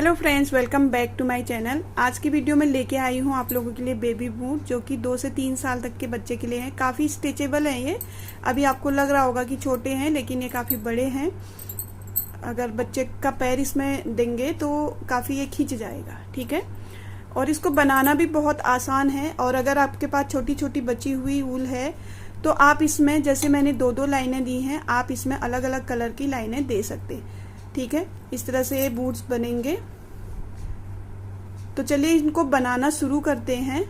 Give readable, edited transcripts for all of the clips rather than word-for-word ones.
Hello friends, welcome back to my channel. आज की video में लेके आई हूँ आप लोगों के लिए बेबी बूट, जो कि 2 से 3 साल तक के बच्चे के लिए है। काफ़ी स्ट्रेचेबल है ये। अभी आपको लग रहा होगा कि छोटे हैं, लेकिन ये काफ़ी बड़े हैं। अगर बच्चे का पैर इसमें देंगे तो काफ़ी ये खींच जाएगा, ठीक है। और इसको बनाना भी बहुत आसान है। और अगर आपके पास छोटी छोटी बची हुई ऊल है तो आप इसमें, जैसे मैंने 2-2 लाइनें दी हैं, आप इसमें अलग अलग कलर की लाइनें दे सकते हैं, ठीक है। इस तरह से ये बूट्स बनेंगे। तो चलिए इनको बनाना शुरू करते हैं।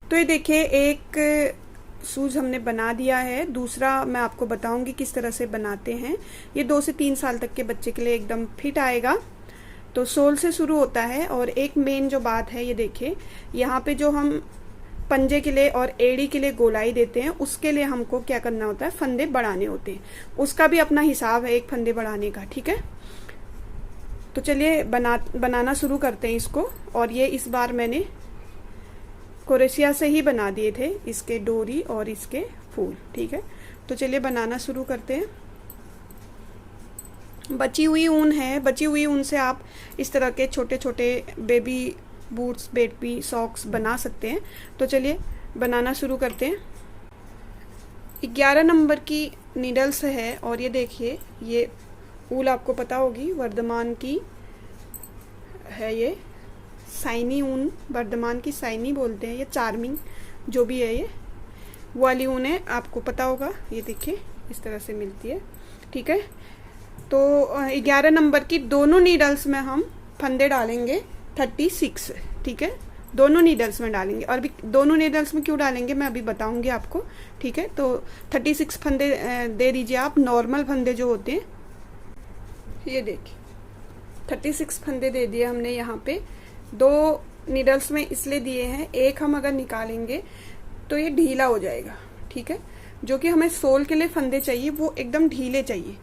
तो ये देखिए, एक शूज हमने बना दिया है। दूसरा मैं आपको बताऊंगी किस तरह से बनाते हैं। ये 2 से 3 साल तक के बच्चे के लिए एकदम फिट आएगा। तो सोल से शुरू होता है। और एक मेन जो बात है, ये देखिए, यहाँ पे जो हम पंजे के लिए और एड़ी के लिए गोलाई देते हैं, उसके लिए हमको क्या करना होता है, फंदे बढ़ाने होते हैं। उसका भी अपना हिसाब है एक फंदे बढ़ाने का, ठीक है। तो चलिए बनाना शुरू करते हैं इसको। और ये इस बार मैंने क्रोशिया से ही बना दिए थे, इसके डोरी और इसके फूल, ठीक है। तो चलिए बनाना शुरू करते हैं। बची हुई ऊन है, बची हुई ऊन से आप इस तरह के छोटे छोटे बेबी बूट्स, बेबी सॉक्स बना सकते हैं। तो चलिए बनाना शुरू करते हैं। 11 नंबर की नीडल्स है। और ये देखिए, ये ऊल आपको पता होगी, वर्धमान की है। ये साइनी ऊन, वर्धमान की साइनी बोलते हैं, ये चार्मिंग जो भी है, ये वो वाली ऊन है, आपको पता होगा। ये देखिए इस तरह से मिलती है, ठीक है। तो 11 नंबर की दोनों नीडल्स में हम फंदे डालेंगे 36, ठीक है। दोनों नीडल्स में डालेंगे। और भी दोनों नीडल्स में क्यों डालेंगे मैं अभी बताऊंगी आपको, ठीक है। तो 36 फंदे दे दीजिए आप। नॉर्मल फंदे जो होते हैं, ये देखिए 36 फंदे दे दिए हमने। यहाँ पे 2 नीडल्स में इसलिए दिए हैं, एक हम अगर निकालेंगे तो ये ढीला हो जाएगा, ठीक है। जो कि हमें सोल के लिए फंदे चाहिए वो एकदम ढीले चाहिए।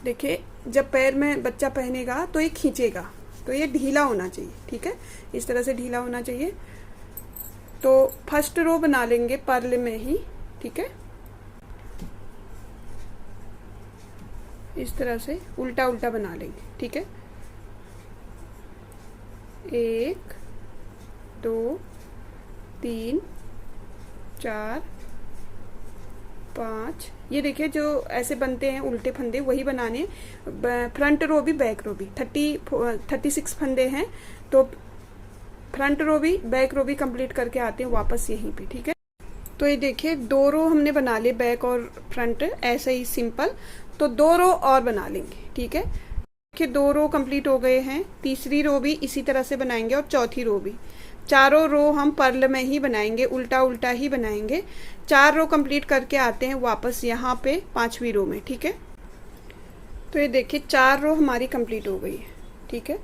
देखिए, जब पैर में बच्चा पहनेगा तो ये खींचेगा, तो ये ढीला होना चाहिए, ठीक है। इस तरह से ढीला होना चाहिए। तो फर्स्ट रो बना लेंगे पर्ल में ही, ठीक है। इस तरह से उल्टा उल्टा बना लेंगे, ठीक है। 1 2 3 4 5। ये देखिए, जो ऐसे बनते हैं उल्टे फंदे वही बनाने। फ्रंट रो भी बैक रो भी 36 फंदे हैं। तो फ्रंट रो भी बैक रो भी कंप्लीट करके आते हैं वापस यहीं पे, ठीक है। तो ये देखिए, 2 रो हमने बना लिए, बैक और फ्रंट, ऐसे ही सिंपल। तो 2 रो और बना लेंगे, ठीक है। देखिए 2 रो कंप्लीट हो गए हैं। तीसरी रो भी इसी तरह से बनाएंगे और चौथी रो भी। चारों रो हम पर्ल में ही बनाएंगे, उल्टा उल्टा ही बनाएंगे। 4 रो कंप्लीट करके आते हैं वापस यहाँ पे 5वीं रो में, ठीक है। तो ये देखिए 4 रो हमारी कंप्लीट हो गई है, ठीक है।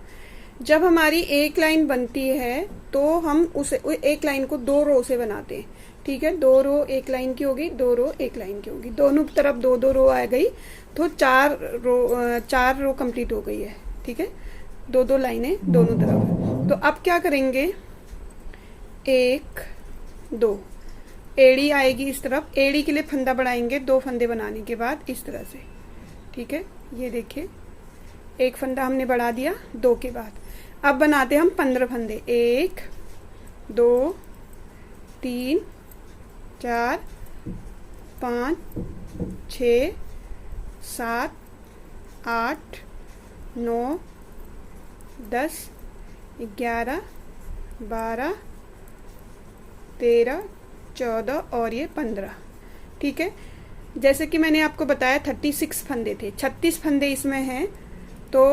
जब हमारी एक लाइन बनती है तो हम उस एक लाइन को 2 रो से बनाते हैं, ठीक है। 2 रो एक लाइन की होगी, 2 रो एक लाइन की होगी, दोनों तरफ 2-2 रो आ गई। तो 4 रो कंप्लीट हो गई है, ठीक है। 2-2 लाइनें दोनों तरफ। तो अब क्या करेंगे, 1 2 एड़ी आएगी इस तरफ। एड़ी के लिए फंदा बढ़ाएंगे 2 फंदे बनाने के बाद, इस तरह से, ठीक है। ये देखिए, एक फंदा हमने बढ़ा दिया 2 के बाद। अब बनाते हम 15 फंदे। 1 2 3 4 5 6 7 8 9 10 11 12 13 14 और ये 15, ठीक है। जैसे कि मैंने आपको बताया 36 फंदे थे, 36 फंदे इसमें हैं। तो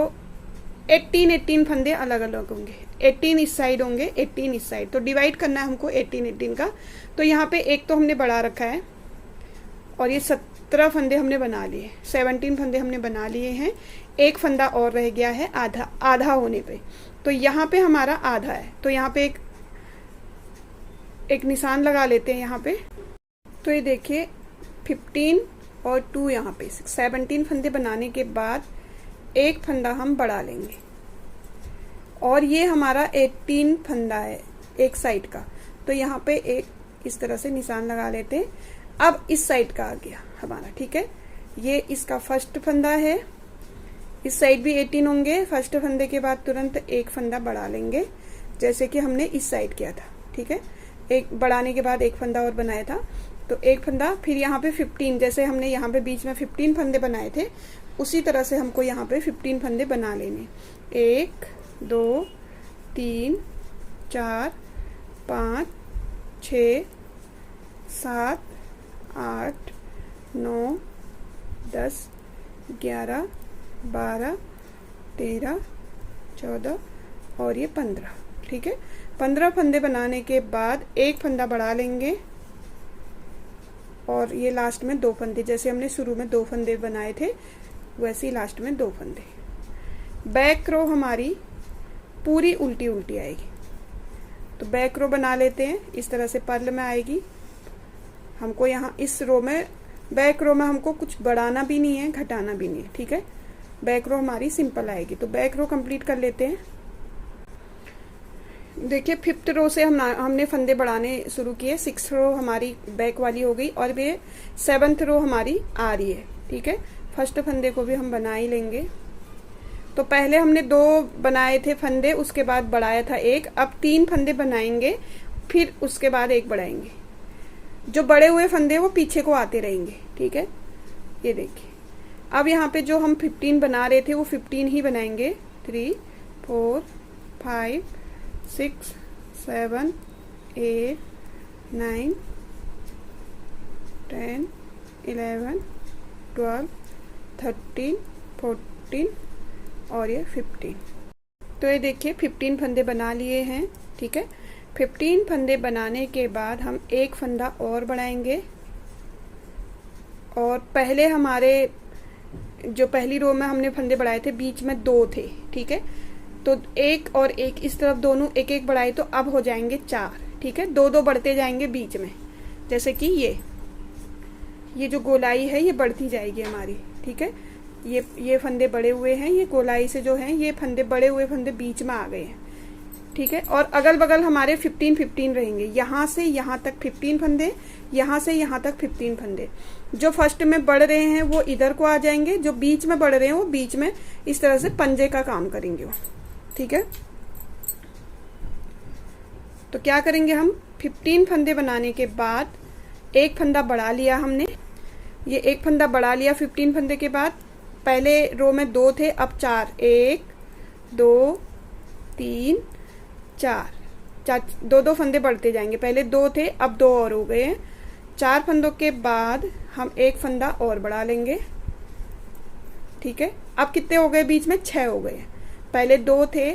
18 फंदे अलग अलग होंगे। 18 इस साइड होंगे, 18 इस साइड। तो डिवाइड करना है हमको 18 का। तो यहाँ पे एक तो हमने बढ़ा रखा है और ये 17 फंदे हमने बना लिए, 17 फंदे हमने बना लिए हैं। एक फंदा और रह गया है आधा, आधा होने पे। तो यहाँ पे हमारा आधा है। तो यहाँ पे एक निशान लगा लेते हैं यहाँ पे। तो ये देखिए 15 और 2 यहाँ पे 17 फंदे बनाने के बाद एक फंदा हम बढ़ा लेंगे। और ये हमारा 18 फंदा है एक साइड का। तो यहाँ पे एक इस तरह से निशान लगा लेते हैं। अब इस साइड का आ गया हमारा, ठीक है। ये इसका फर्स्ट फंदा है, इस साइड भी 18 होंगे। फर्स्ट फंदे के बाद तुरंत एक फंदा बढ़ा लेंगे, जैसे कि हमने इस साइड किया था। ठीक है, एक बढ़ाने के बाद एक फंदा और बनाया था, तो एक फंदा, फिर यहाँ पे 15, जैसे हमने यहाँ पे बीच में 15 फंदे बनाए थे, उसी तरह से हमको यहाँ पे 15 फंदे बना लेने। 1 2 3 4 5 6 7 8 9 10 11 12 13 14 और ये 15। ठीक है, 15 फंदे बनाने के बाद एक फंदा बढ़ा लेंगे और ये लास्ट में 2 फंदे, जैसे हमने शुरू में 2 फंदे बनाए थे वैसे ही लास्ट में 2 फंदे। बैक रो हमारी पूरी उल्टी उल्टी आएगी, तो बैक रो बना लेते हैं। इस तरह से पर्ल में आएगी। हमको यहाँ इस रो में, बैक रो में हमको कुछ बढ़ाना भी नहीं है, घटाना भी नहीं है। ठीक है, बैक रो हमारी सिंपल आएगी। तो बैक रो कंप्लीट कर लेते हैं। देखिए 5th रो से हमने फंदे बढ़ाने शुरू किए। 6th रो हमारी बैक वाली हो गई और ये 7th रो हमारी आ रही है। ठीक है, फर्स्ट फंदे को भी हम बना ही लेंगे। तो पहले हमने 2 बनाए थे फंदे, उसके बाद बढ़ाया था 1। अब 3 फंदे बनाएंगे, फिर उसके बाद 1 बढ़ाएंगे। जो बड़े हुए फंदे वो पीछे को आते रहेंगे। ठीक है, ये देखिए अब यहाँ पे जो हम 15 बना रहे थे वो 15 ही बनाएंगे। 3 4 5 6 7 8 9 10 11 12 13 14 और ये 15। तो ये देखिए 15 फंदे बना लिए हैं। ठीक है, 15 फंदे बनाने के बाद हम एक फंदा और बढ़ाएंगे और पहले हमारे जो पहली रो में हमने फंदे बढ़ाए थे बीच में 2 थे। ठीक है, तो 1 और 1 इस तरफ दोनों 1 बढ़ाए, तो अब हो जाएंगे 4। ठीक है, 2 बढ़ते जाएंगे बीच में, जैसे कि ये जो गोलाई है ये बढ़ती जाएगी हमारी। ठीक है, ये फंदे बड़े हुए हैं, ये गोलाई से जो है ये फंदे बड़े हुए फंदे बीच में आ गए हैं। ठीक है, और अगल बगल हमारे 15 रहेंगे। यहाँ से यहाँ तक 15 फंदे, यहाँ से यहाँ तक 15 फंदे। जो फर्स्ट में बढ़ रहे हैं वो इधर को आ जाएंगे, जो बीच में बढ़ रहे हैं वो बीच में इस तरह से पंजे का काम करेंगे वो। ठीक है, तो क्या करेंगे हम, 15 फंदे बनाने के बाद एक फंदा बढ़ा लिया हमने। ये एक फंदा बढ़ा लिया 15 फंदे के बाद। पहले रो में 2 थे, अब 4। 1 2 3 4 2 फंदे बढ़ते जाएंगे। पहले 2 थे, अब 2 और हो गए हैं। 4 फंदों के बाद हम एक फंदा और बढ़ा लेंगे। ठीक है, अब कितने हो गए बीच में, 6 हो गए। पहले 2 थे,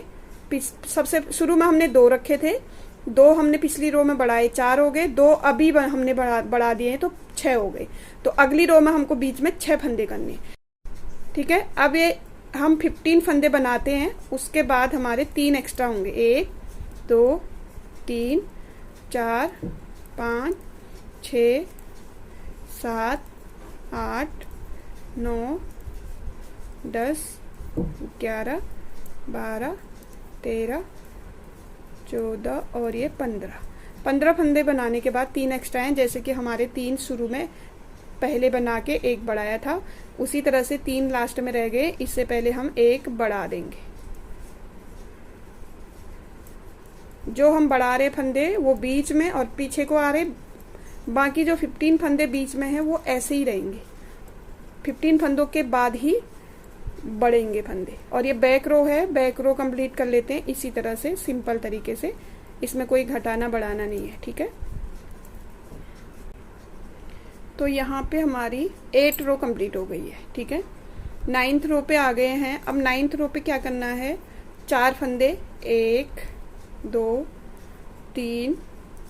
सबसे शुरू में हमने 2 रखे थे, 2 हमने पिछली रो में बढ़ाए, 4 हो गए। 2 अभी हमने बढ़ा दिए हैं तो 6 हो गए। तो अगली रो में हमको बीच में 6 फंदे करने। ठीक है, अब ये हम 15 फंदे बनाते हैं, उसके बाद हमारे 3 एक्स्ट्रा होंगे। 1 2 3 4 5 6 7 8 9 10 11 12 13 14 और ये 15 फंदे बनाने के बाद 3 एक्स्ट्रा हैं, जैसे कि हमारे 3 शुरू में पहले बना के 1 बढ़ाया था, उसी तरह से 3 लास्ट में रह गए। इससे पहले हम 1 बढ़ा देंगे। जो हम बढ़ा रहे फंदे वो बीच में और पीछे को आ रहे, बाकी जो 15 फंदे बीच में हैं वो ऐसे ही रहेंगे। 15 फंदों के बाद ही बढ़ेंगे फंदे। और ये बैक रो है, बैक रो कंप्लीट कर लेते हैं इसी तरह से, सिंपल तरीके से। इसमें कोई घटाना बढ़ाना नहीं है। ठीक है, तो यहाँ पे हमारी 8 रो कंप्लीट हो गई है। ठीक है, 9th रो पे आ गए हैं। अब 9th रो पे क्या करना है, 4 फंदे, 1 2 3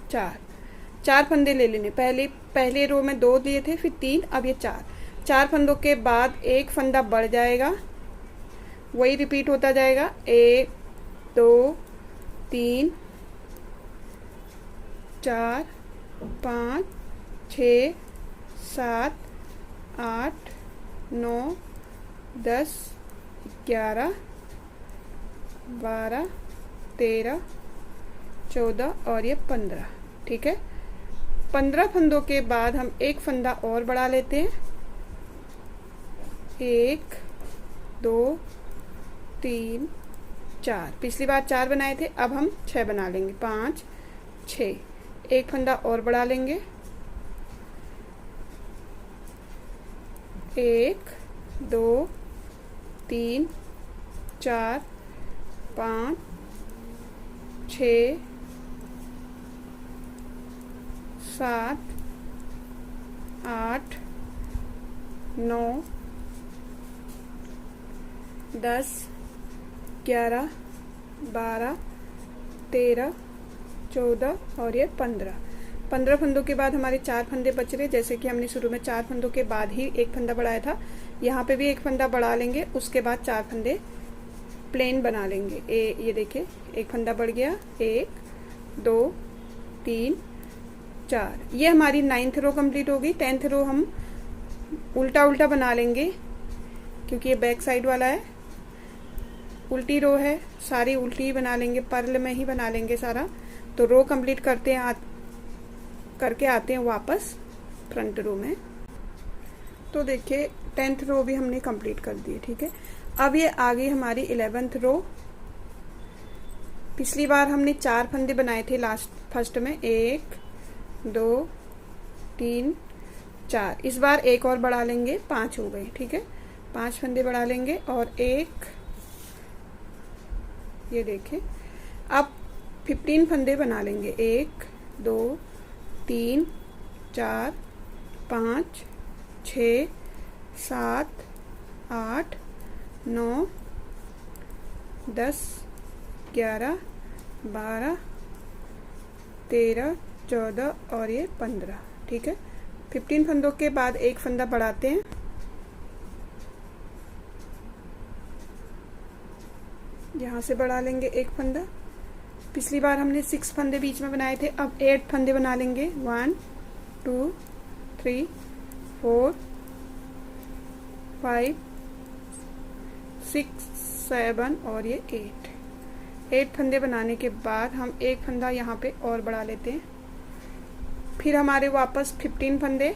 4 फंदे ले लेने। पहले रो में 2 दिए थे, फिर 3, अब ये 4 फंदों के बाद एक फंदा बढ़ जाएगा, वही रिपीट होता जाएगा। 1 2 3 4 5 6 7 8 9 10 11 12 13 14 और ये 15। ठीक है, 15 फंदों के बाद हम एक फंदा और बढ़ा लेते हैं। 1 2 3 4। पिछली बार 4 बनाए थे, अब हम 6 बना लेंगे। 5 6। एक फंदा और बढ़ा लेंगे। 1 2 3 4 5 6 7 8 9 10 11 12 13 14 और ये 15 फंदों के बाद हमारे 4 फंदे बच रहे। जैसे कि हमने शुरू में 4 फंदों के बाद ही एक फंदा बढ़ाया था, यहाँ पे भी एक फंदा बढ़ा लेंगे, उसके बाद 4 फंदे प्लेन बना लेंगे। ये देखिए, एक फंदा बढ़ गया, 1 2 3 4। ये हमारी 9th रो कंप्लीट होगी। 10th रो हम उल्टा उल्टा बना लेंगे, क्योंकि ये बैक साइड वाला है, उल्टी रो है, सारी उल्टी ही बना लेंगे, पर्ल में ही बना लेंगे सारा। तो रो कंप्लीट करके आते हैं वापस फ्रंट रो में। तो देखिए 10th रो भी हमने कंप्लीट कर दी, ठीक है। अब ये आ गई हमारी 11th रो। पिछली बार हमने 4 फंदे बनाए थे फर्स्ट में, 1 2 3 4। इस बार एक और बढ़ा लेंगे, 5 हो गए, ठीक है। 5 फंदे बढ़ा लेंगे और ये देखिए, अब 15 फंदे बना लेंगे। 1 2 3 4 5 6 7 8 9 10 11 12 13 14 और ये 15, ठीक है। 15 फंदों के बाद एक फंदा बढ़ाते हैं। यहाँ से बढ़ा लेंगे एक फंदा। पिछली बार हमने 6 फंदे बीच में बनाए थे, अब 8 फंदे बना लेंगे। 1 2 3 4 5 6 7 और ये 8 फंदे बनाने के बाद हम एक फंदा यहाँ पे और बढ़ा लेते हैं। फिर हमारे वापस 15 फंदे।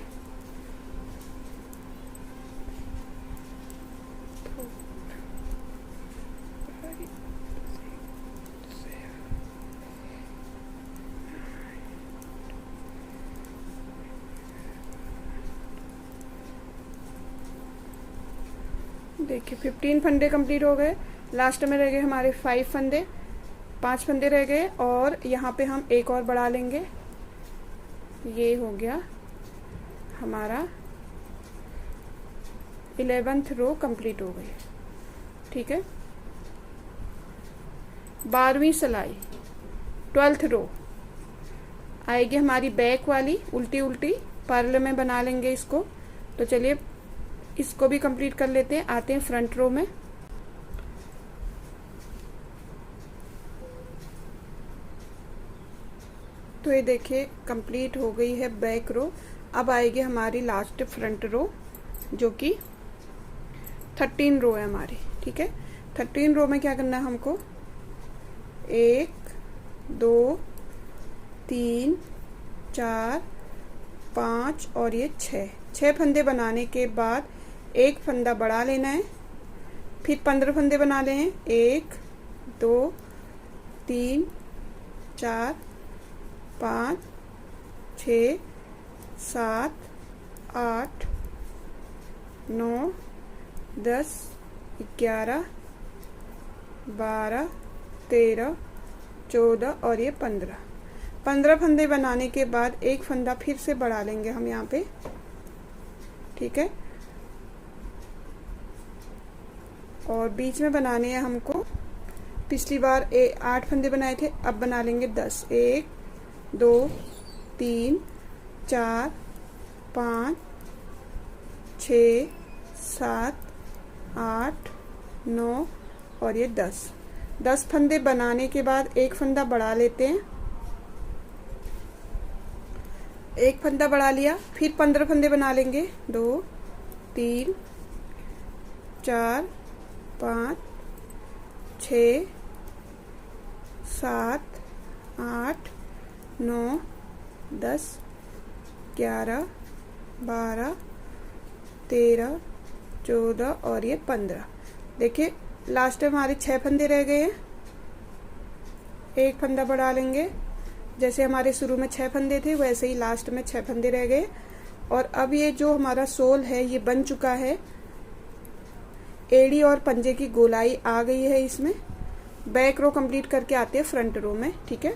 देखिए 15 फंदे कंप्लीट हो गए। लास्ट में रह गए हमारे 5 फंदे, 5 फंदे रह गए और यहाँ पे हम एक और बढ़ा लेंगे। ये हो गया हमारा 11th रो कंप्लीट हो गई, ठीक है। 12वीं सिलाई 12th रो आएगी हमारी बैक वाली, उल्टी उल्टी पर्ल में बना लेंगे इसको। तो चलिए इसको भी कंप्लीट कर लेते हैं। आते हैं फ्रंट रो में। तो ये देखिए कंप्लीट हो गई है बैक रो। अब आएगी हमारी लास्ट फ्रंट रो, जो कि 13 रो है हमारी, ठीक है। 13 रो में क्या करना है हमको, 1 2 3 4 5 और ये 6 फंदे बनाने के बाद एक फंदा बढ़ा लेना है। फिर 15 फंदे बना ले हैं। 1 2 3 4 5 6 7 8 9 10 11 12 13 14 और ये 15 फंदे बनाने के बाद एक फंदा फिर से बढ़ा लेंगे हम यहाँ पे, ठीक है। और बीच में बनाने हैं हमको, पिछली बार 8 फंदे बनाए थे, अब बना लेंगे 10। 1 2 3 4 5 6 7 8 9 और ये 10 फंदे बनाने के बाद एक फंदा बढ़ा लेते हैं। एक फंदा बढ़ा लिया, फिर 15 फंदे बना लेंगे। 2 3 4 5 6 7 8 9 10 11 12 13 14 और ये 15 देखिए लास्ट में हमारे 6 फंदे रह गए हैं, एक फंदा बढ़ा लेंगे। जैसे हमारे शुरू में 6 फंदे थे वैसे ही लास्ट में 6 फंदे रह गए। और अब ये जो हमारा सोल है ये बन चुका है, एड़ी और पंजे की गोलाई आ गई है इसमें। बैक रो कंप्लीट करके आते हैं फ्रंट रो में, ठीक है।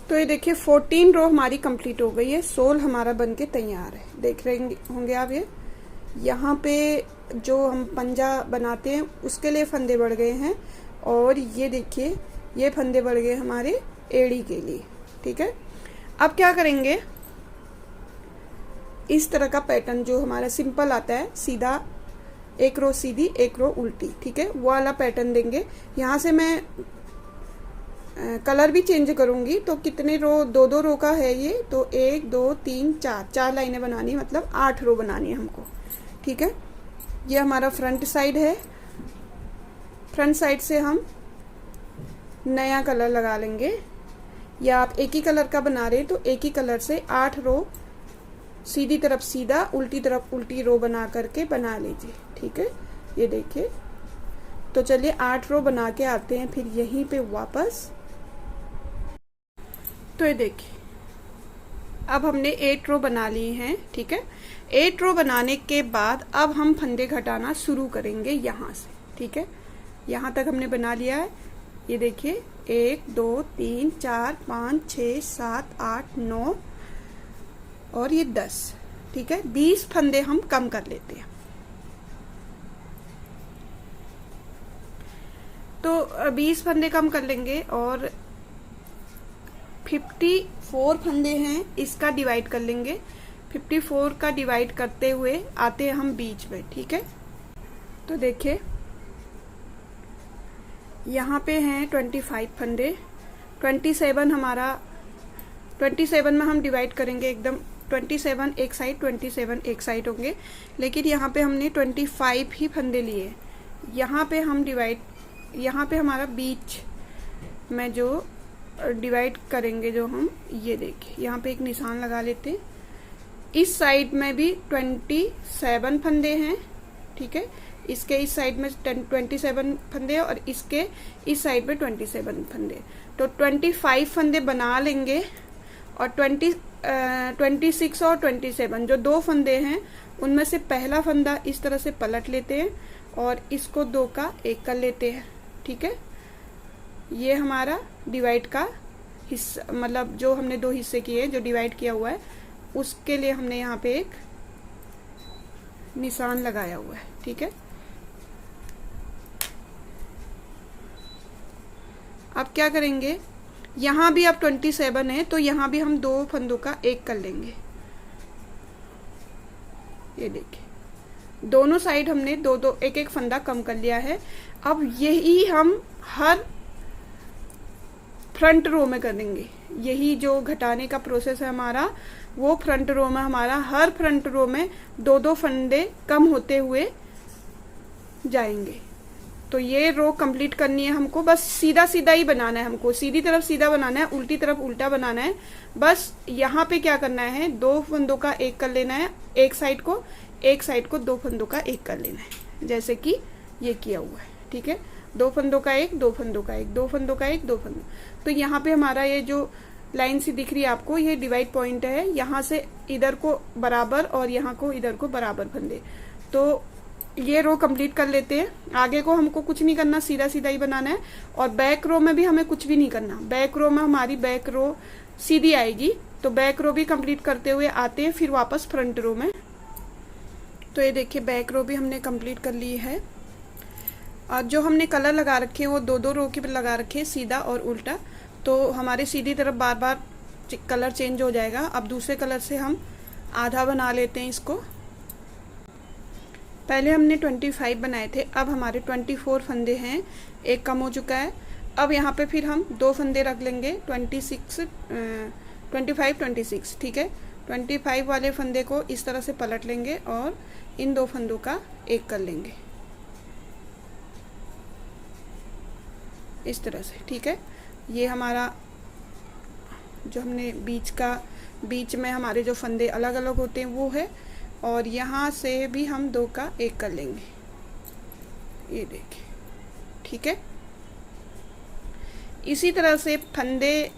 तो ये देखिए 14 रो हमारी कंप्लीट हो गई है, सोल हमारा बन के तैयार है। देख रहे होंगे आप, ये यहाँ पे जो हम पंजा बनाते हैं उसके लिए फंदे बढ़ गए हैं, और ये देखिए ये फंदे बढ़ गए हमारे एड़ी के लिए, ठीक है। अब क्या करेंगे, इस तरह का पैटर्न जो हमारा सिंपल आता है, सीधा एक रो सीधी एक रो उल्टी, ठीक है, वो वाला पैटर्न देंगे। यहाँ से मैं कलर भी चेंज करूंगी। तो कितने रो, 2-2 रो का है ये, तो 1 2 3 4 लाइनें बनानी, मतलब 8 रो बनानी है हमको, ठीक है। ये हमारा फ्रंट साइड है, फ्रंट साइड से हम नया कलर लगा लेंगे, या आप एक ही कलर का बना रहे तो एक ही कलर से 8 रो सीधी तरफ सीधा, उल्टी तरफ उल्टी रो बना करके बना लीजिए, ठीक है। ये देखिए, तो चलिए 8 रो बना के आते हैं फिर यहीं पे वापस। तो ये देखिए अब हमने 8 रो बना ली हैं, ठीक है। 8 रो बनाने के बाद अब हम फंदे घटाना शुरू करेंगे यहाँ से, ठीक है। यहाँ तक हमने बना लिया है। ये देखिए 1 2 3 4 5 6 7 8 9 और ये 10, ठीक है। 20 फंदे हम कम कर लेते हैं। तो 20 फंदे कम कर लेंगे और 54 फंदे हैं, इसका डिवाइड कर लेंगे। 54 का डिवाइड करते हुए आते हैं हम बीच में, ठीक है। तो देखिए यहाँ पे हैं 25 फंदे, 27 हमारा, 27 में हम डिवाइड करेंगे एकदम, 27 एक साइड 27 एक साइड होंगे, लेकिन यहाँ पे हमने 25 ही फंदे लिए। यहाँ पे हम डिवाइड, यहाँ पे हमारा बीच में जो डिवाइड करेंगे, जो हम ये देखिए यहाँ पे एक निशान लगा लेते हैं। इस साइड में भी 27 फंदे हैं, ठीक है। इसके इस साइड में 27 फंदे और इसके इस साइड में 27 फंदे, तो 25 फंदे बना लेंगे। और 26 और 27 जो 2 फंदे हैं उनमें से पहला फंदा इस तरह से पलट लेते हैं और इसको 2 का 1 कर लेते हैं, ठीक है। ये हमारा डिवाइड का हिस्सा, मतलब जो हमने 2 हिस्से किए, जो डिवाइड किया हुआ है उसके लिए हमने यहाँ पे एक निशान लगाया हुआ है, ठीक है। अब क्या करेंगे, यहाँ भी अब 27 है तो यहाँ भी हम 2 फंदों का 1 कर लेंगे। ये देखिए दोनों साइड हमने 2-2 1-1 फंदा कम कर लिया है। अब यही हम हर फ्रंट रो में करेंगे। यही जो घटाने का प्रोसेस है हमारा, वो फ्रंट रो में हमारा हर फ्रंट रो में 2-2 फंदे कम होते हुए जाएंगे। तो ये रो कंप्लीट करनी है हमको, बस सीधा सीधा ही बनाना है हमको, सीधी तरफ सीधा बनाना है, उल्टी तरफ उल्टा बनाना है। बस यहाँ पे क्या करना है, 2 फंदों का 1 कर लेना है, एक साइड को 2 फंदों का 1 कर लेना है, जैसे कि ये किया हुआ है, ठीक है। 2 फंदों का 1, 2 फंदों का 1, 2 फंदों का 1, 2 फंदों। तो यहाँ पे हमारा ये जो लाइन सी दिख रही है आपको, ये डिवाइड पॉइंट है। यहाँ से इधर को बराबर और यहाँ को इधर को बराबर फंदे। तो ये रो कंप्लीट कर लेते हैं। आगे को हमको कुछ नहीं करना, सीधा सीधा ही बनाना है। और बैक रो में भी हमें कुछ भी नहीं करना। बैक रो में हमारी बैक रो सीधी आएगी, तो बैक रो भी कंप्लीट करते हुए आते हैं फिर वापस फ्रंट रो में। तो ये देखिए बैक रो भी हमने कंप्लीट कर ली है। और जो हमने कलर लगा रखे हैं वो 2-2 रो के लगा रखे हैं, सीधा और उल्टा। तो हमारे सीधी तरफ बार बार कलर चेंज हो जाएगा। अब दूसरे कलर से हम आधा बना लेते हैं इसको। पहले हमने 25 बनाए थे, अब हमारे 24 फंदे हैं, 1 कम हो चुका है। अब यहाँ पे फिर हम 2 फंदे रख लेंगे, 25 26, ठीक है। 25 वाले फंदे को इस तरह से पलट लेंगे और इन 2 फंदों का 1 कर लेंगे इस तरह से, ठीक है। ये हमारा जो हमने बीच में हमारे जो फंदे अलग अलग होते हैं वो है। और यहाँ से भी हम 2 का 1 कर लेंगे, ये देखिए, ठीक है। इसी तरह से फंदे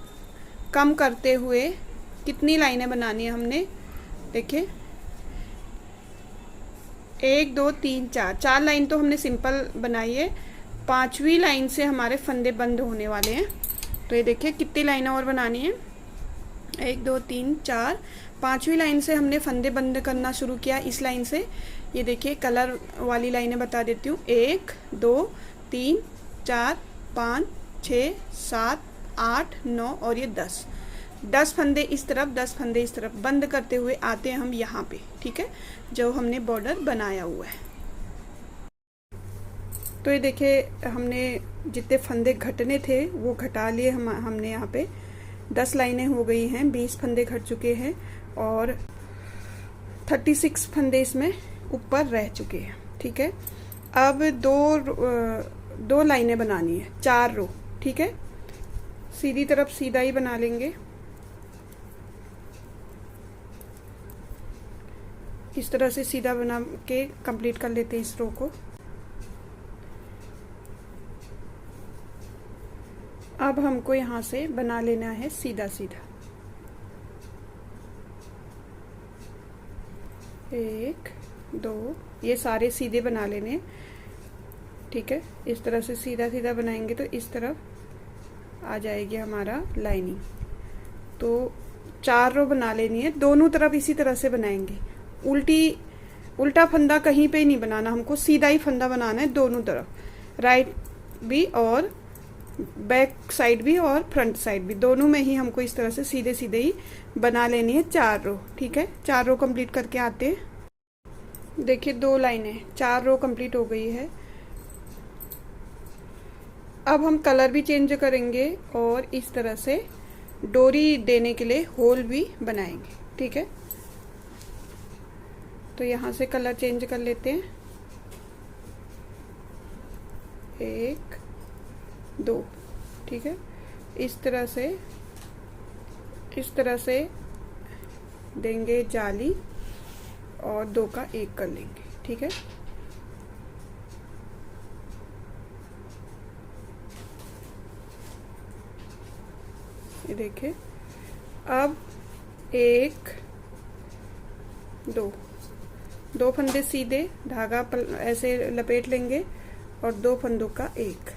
कम करते हुए कितनी लाइनें बनानी है हमने, देखिए 1 2 3 4, 4 लाइन तो हमने सिंपल बनाई है। 5वीं लाइन से हमारे फंदे बंद होने वाले हैं। तो ये देखिए कितनी लाइनें और बनानी है, 1 2 3 4, 5वीं लाइन से हमने फंदे बंद करना शुरू किया इस लाइन से। ये देखिए कलर वाली लाइनें बता देती हूँ, 1 2 3 4 5 6 7 8 9 और ये 10 फंदे इस तरफ, 10 फंदे इस तरफ बंद करते हुए आते हैं हम यहाँ पे, ठीक है, जो हमने बॉर्डर बनाया हुआ है। तो ये देखिए हमने जितने फंदे घटने थे वो घटा लिए हमने यहाँ पे 10 लाइनें हो गई हैं, 20 फंदे घट चुके हैं और 36 फंदे इसमें ऊपर रह चुके हैं, ठीक है। अब दो लाइनें बनानी है, 4 रो, ठीक है। सीधी तरफ सीधा ही बना लेंगे, इस तरह से सीधा बना के कंप्लीट कर लेते हैं इस रो को। अब हमको यहाँ से बना लेना है सीधा सीधा, 1 2, ये सारे सीधे बना लेने, ठीक है। इस तरह से सीधा सीधा बनाएंगे तो इस तरफ आ जाएगी हमारा लाइनिंग। तो 4 रो बना लेनी है, दोनों तरफ इसी तरह से बनाएंगे। उल्टा फंदा कहीं पे नहीं बनाना, हमको सीधा ही फंदा बनाना है दोनों तरफ, राइट भी और बैक साइड भी और फ्रंट साइड भी, दोनों में ही हमको इस तरह से सीधे सीधे ही बना लेनी है 4 रो, ठीक है। 4 रो कंप्लीट करके आते हैं। देखिए 2 लाइनें, 4 रो कंप्लीट हो गई है। अब हम कलर भी चेंज करेंगे और इस तरह से डोरी देने के लिए होल भी बनाएंगे, ठीक है। तो यहाँ से कलर चेंज कर लेते हैं, 1 2, ठीक है। इस तरह से देंगे जाली और 2 का 1 कर लेंगे, ठीक है। ये देखिए, अब 1 2 फंदे सीधे, धागा ऐसे लपेट लेंगे और 2 फंदों का 1,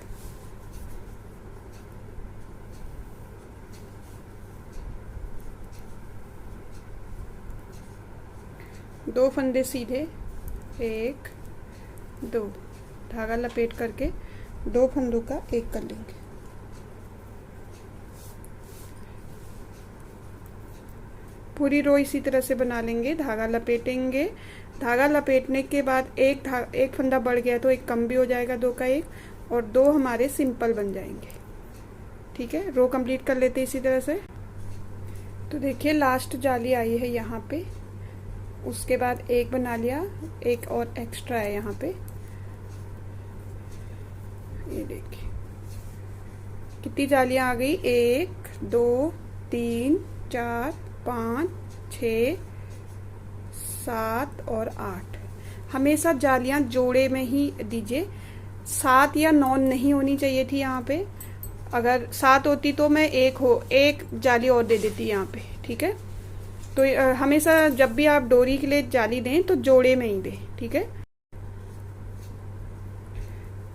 दो फंदे सीधे, 1 2, धागा लपेट करके 2 फंदों का 1 कर लेंगे। पूरी रो इसी तरह से बना लेंगे, धागा लपेटेंगे। धागा लपेटने के बाद एक फंदा बढ़ गया तो एक कम भी हो जाएगा, 2 का 1, और 2 हमारे सिंपल बन जाएंगे, ठीक है। रो कंप्लीट कर लेते इसी तरह से। तो देखिए लास्ट जाली आई है यहाँ पे, उसके बाद 1 बना लिया, 1 और एक्स्ट्रा है यहाँ पे। ये देखिए कितनी जालियां आ गई, 1 2 3 4 5 6 7 और 8। हमेशा जालियां जोड़े में ही दीजिए, 7 या 9 नहीं होनी चाहिए थी यहाँ पे। अगर 7 होती तो मैं एक जाली और दे देती यहाँ पे, ठीक है। तो हमेशा जब भी आप डोरी के लिए जाली दें तो जोड़े में ही दें, ठीक है।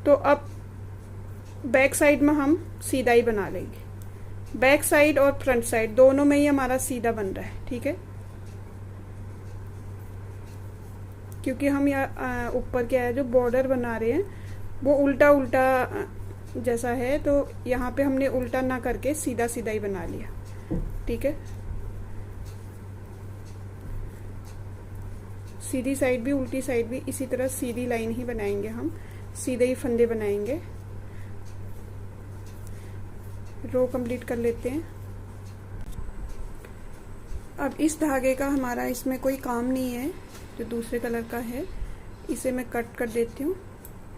तो अब बैक साइड में हम सीधा ही बना लेंगे, बैक साइड और फ्रंट साइड दोनों में ही हमारा सीधा बन रहा है, ठीक है। क्योंकि हम यहाँ ऊपर क्या है जो बॉर्डर बना रहे हैं वो उल्टा जैसा है, तो यहाँ पे हमने उल्टा ना करके सीधा सीधा ही बना लिया, ठीक है। सीधी साइड भी उल्टी साइड भी इसी तरह सीधी लाइन ही बनाएंगे, हम सीधे ही फंदे बनाएंगे। रो कंप्लीट कर लेते हैं। अब इस धागे का हमारा इसमें कोई काम नहीं है, जो दूसरे कलर का है इसे मैं कट कर देती हूँ,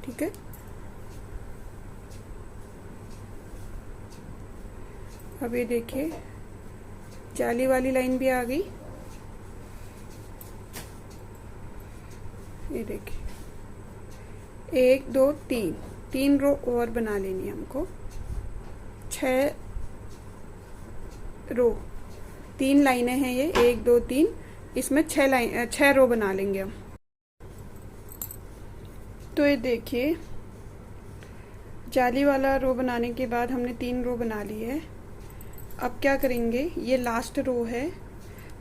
ठीक है। अब ये देखिए जाली वाली लाइन भी आ गई, ये देखिए 1 2 3, 3 रो और बना लेनी है हमको। 6 रो, 3 लाइनें हैं ये, 1 2 3, इसमें 6 रो बना लेंगे हम। तो ये देखिए, जाली वाला रो बनाने के बाद हमने 3 रो बना ली है। अब क्या करेंगे, ये लास्ट रो है,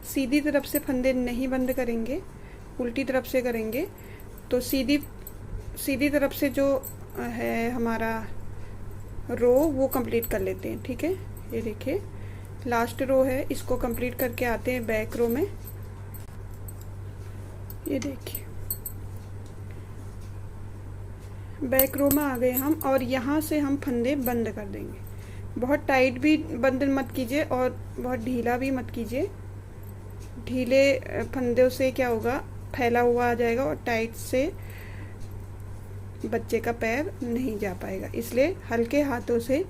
सीधी तरफ से फंदे नहीं बंद करेंगे, उल्टी तरफ से करेंगे। तो सीधी तरफ से जो है हमारा रो वो कंप्लीट कर लेते हैं। ठीक है, ये देखिए लास्ट रो है, इसको कंप्लीट करके आते हैं बैक रो में। ये देखिए बैक रो में आ गए हम, और यहाँ से हम फंदे बंद कर देंगे। बहुत टाइट भी बंद मत कीजिए और बहुत ढीला भी मत कीजिए। ढीले फंदों से क्या होगा, फैला हुआ आ जाएगा और टाइट से बच्चे का पैर नहीं जा पाएगा, इसलिए हल्के हाथों से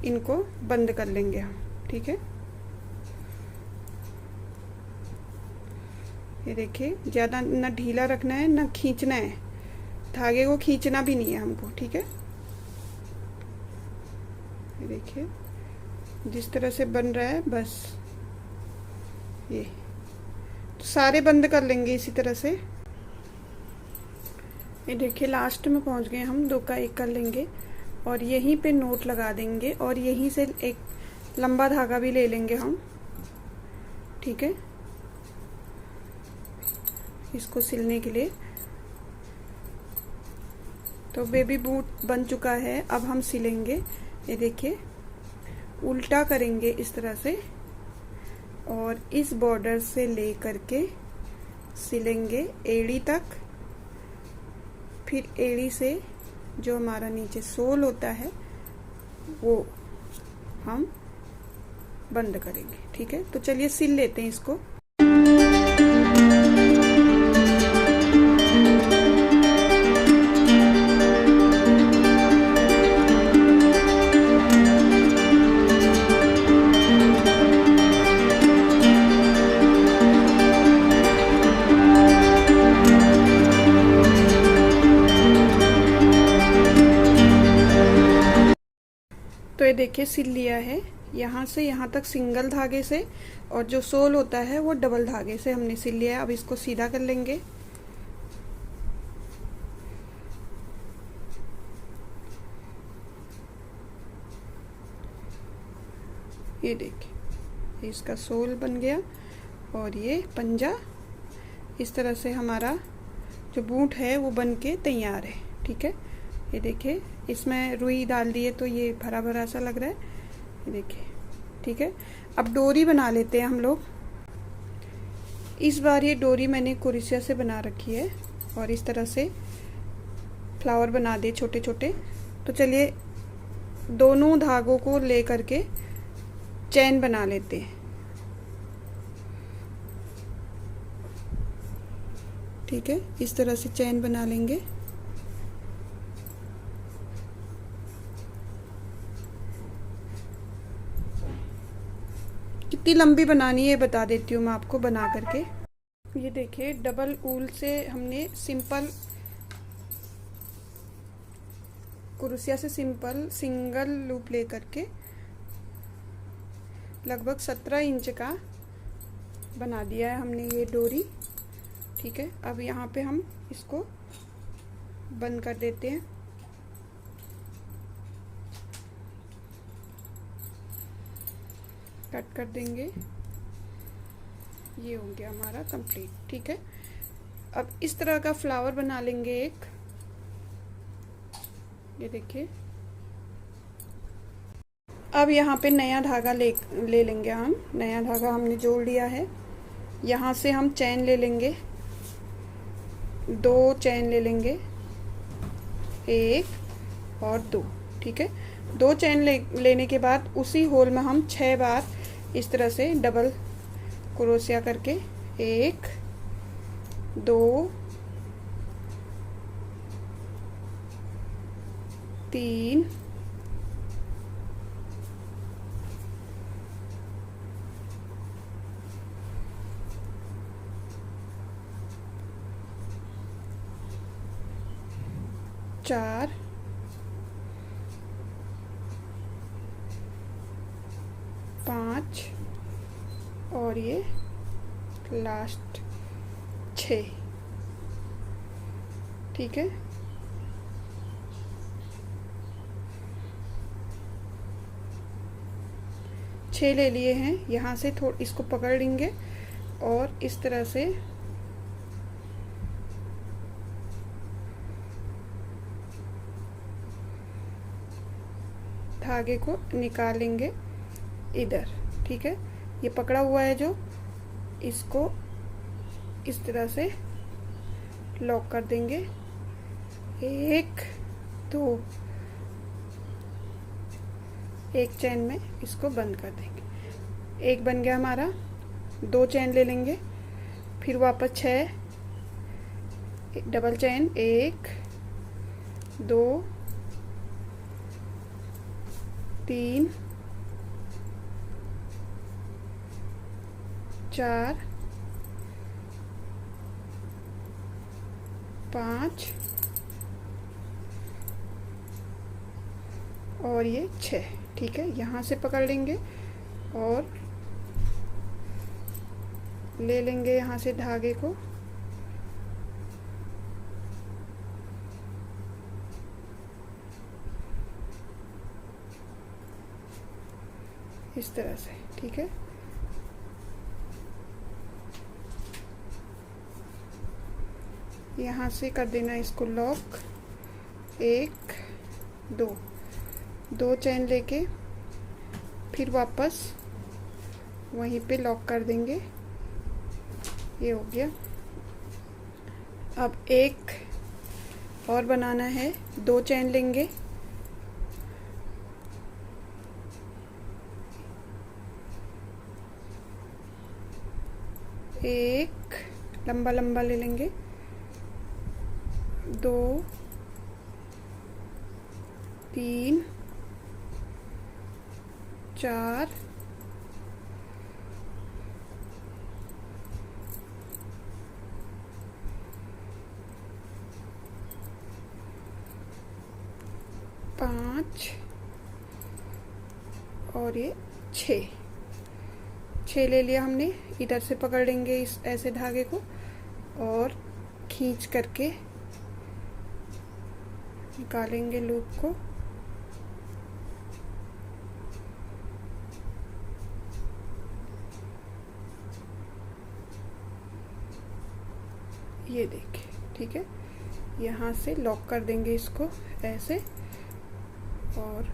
इनको बंद कर लेंगे हम। ठीक है, ये देखिए ज़्यादा ना ढीला रखना है ना खींचना है, धागे को खींचना भी नहीं है हमको। ठीक है, ये देखिए जिस तरह से बन रहा है, बस ये तो सारे बंद कर लेंगे इसी तरह से। ये देखिए लास्ट में पहुंच गए हम, 2 का 1 कर लेंगे और यहीं पे नोट लगा देंगे और यहीं से एक लंबा धागा भी ले लेंगे हम। ठीक है, इसको सिलने के लिए। तो बेबी बूट बन चुका है, अब हम सिलेंगे। ये देखिए उल्टा करेंगे इस तरह से और इस बॉर्डर से ले करके सिलेंगे एड़ी तक। फिर एड़ी से जो हमारा नीचे सोल होता है वो हम बंद करेंगे। ठीक है, तो चलिए सिल लेते हैं इसको। तो ये देखिए सिल लिया है, यहाँ से यहाँ तक सिंगल धागे से, और जो सोल होता है वो डबल धागे से हमने सिल लिया है। अब इसको सीधा कर लेंगे। ये देखिए इसका सोल बन गया और ये पंजा। इस तरह से हमारा जो बूट है वो बन के तैयार है। ठीक है, ये देखिए इसमें रुई डाल दिए तो ये भरा भरा सा लग रहा है। ये देखिए, ठीक है। अब डोरी बना लेते हैं हम लोग। इस बार ये डोरी मैंने क्रोशिया से बना रखी है और इस तरह से फ्लावर बना दिए छोटे छोटे। तो चलिए दोनों धागों को ले करके चैन बना लेते हैं। ठीक है, इस तरह से चैन बना लेंगे। कितनी लंबी बनानी है बता देती हूँ मैं आपको बना करके। ये देखिए डबल ऊल से हमने सिंपल क्रोशिया से सिंपल सिंगल लूप ले करके लगभग 17 इंच का बना दिया है हमने ये डोरी। ठीक है, अब यहाँ पे हम इसको बंद कर देते हैं। कट कर देंगे, ये हो गया हमारा कंप्लीट। ठीक है, अब इस तरह का फ्लावर बना लेंगे एक। ये देखिए अब यहाँ पे नया धागा ले लेंगे हम। नया धागा हमने जोड़ लिया है। यहाँ से हम चैन ले लेंगे, 2 चैन ले लेंगे, 1 और 2। ठीक है, 2 चैन लेने के बाद उसी होल में हम 6 बार इस तरह से डबल क्रोशिया करके 1 2 3 4 4, 5 और ये लास्ट 6। ठीक है, छः ले लिए हैं। यहाँ से थोड़ा इसको पकड़ लेंगे और इस तरह से धागे को निकालेंगे इधर। ठीक है, ये पकड़ा हुआ है जो, इसको इस तरह से लॉक कर देंगे। 1 2, एक चेन में इसको बंद कर देंगे। एक बन गया हमारा, 2 चेन ले लेंगे, फिर वापस 6 डबल चेन, 1 2 3 4 5 और ये 6। ठीक है, यहाँ से पकड़ लेंगे और ले लेंगे यहाँ से धागे को, इस तरह से। ठीक है, यहाँ से कर देना इसको लॉक। 1 2 चेन लेके फिर वापस वहीं पे लॉक कर देंगे। ये हो गया। अब एक और बनाना है, 2 चेन लेंगे, एक लंबा लंबा ले लेंगे, 2 3 4 5 और ये 6 ले लिया हमने। इधर से पकड़ लेंगे इस ऐसे धागे को और खींच करके निकालेंगे लूप को। ये देखिए। ठीक है, यहाँ से लॉक कर देंगे इसको ऐसे और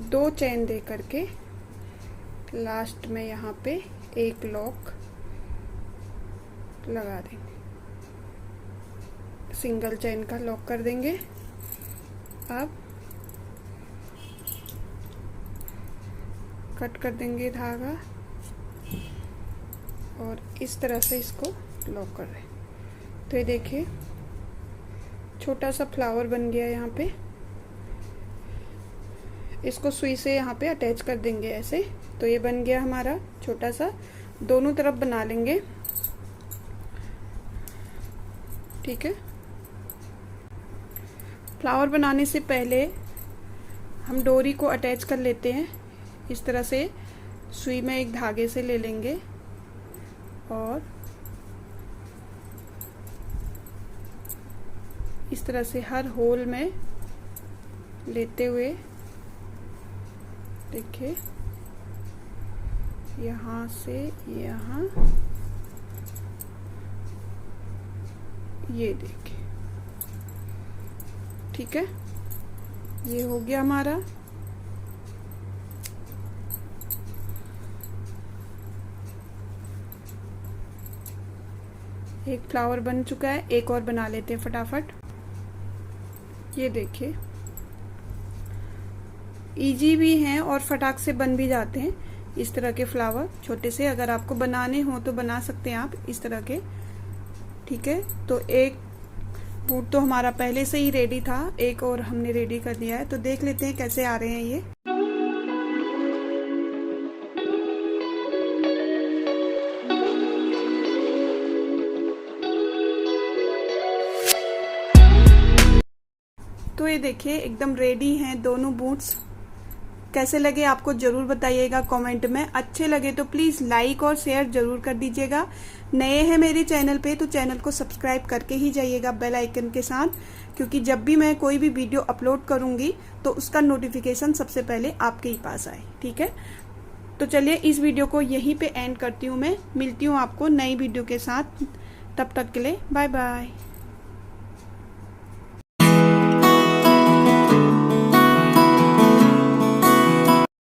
2 चेन दे करके लास्ट में यहाँ पे एक लॉक लगा देंगे, सिंगल चेन का लॉक कर देंगे। अब कट कर देंगे धागा और इस तरह से इसको लॉक कर दें। तो ये देखिए छोटा सा फ्लावर बन गया यहाँ पे। इसको सुई से यहाँ पे अटैच कर देंगे ऐसे। तो ये बन गया हमारा छोटा सा, दोनों तरफ बना लेंगे। ठीक है, फ्लावर बनाने से पहले हम डोरी को अटैच कर लेते हैं। इस तरह से सुई में एक धागे से ले लेंगे और इस तरह से हर होल में लेते हुए देखिए यहाँ से यहाँ, ये देखिए। ठीक है, ये हो गया हमारा। एक फ्लावर बन चुका है, एक और बना लेते हैं फटाफट। ये देखिए इजी भी हैं और फटाक से बन भी जाते हैं इस तरह के फ्लावर छोटे से। अगर आपको बनाने हो तो बना सकते हैं आप इस तरह के। ठीक है, तो एक बूट तो हमारा पहले से ही रेडी था, एक और हमने रेडी कर दिया है। तो देख लेते हैं कैसे आ रहे हैं ये। तो ये देखिए एकदम रेडी हैं दोनों बूट्स। कैसे लगे आपको जरूर बताइएगा कमेंट में। अच्छे लगे तो प्लीज लाइक और शेयर जरूर कर दीजिएगा। नए हैं मेरे चैनल पे तो चैनल को सब्सक्राइब करके ही जाइएगा बेल आइकन के साथ, क्योंकि जब भी मैं कोई भी वीडियो अपलोड करूंगी तो उसका नोटिफिकेशन सबसे पहले आपके ही पास आए। ठीक है, तो चलिए इस वीडियो को यहीं पे एंड करती हूँ। मैं मिलती हूँ आपको नई वीडियो के साथ। तब तक के लिए बाय बाय।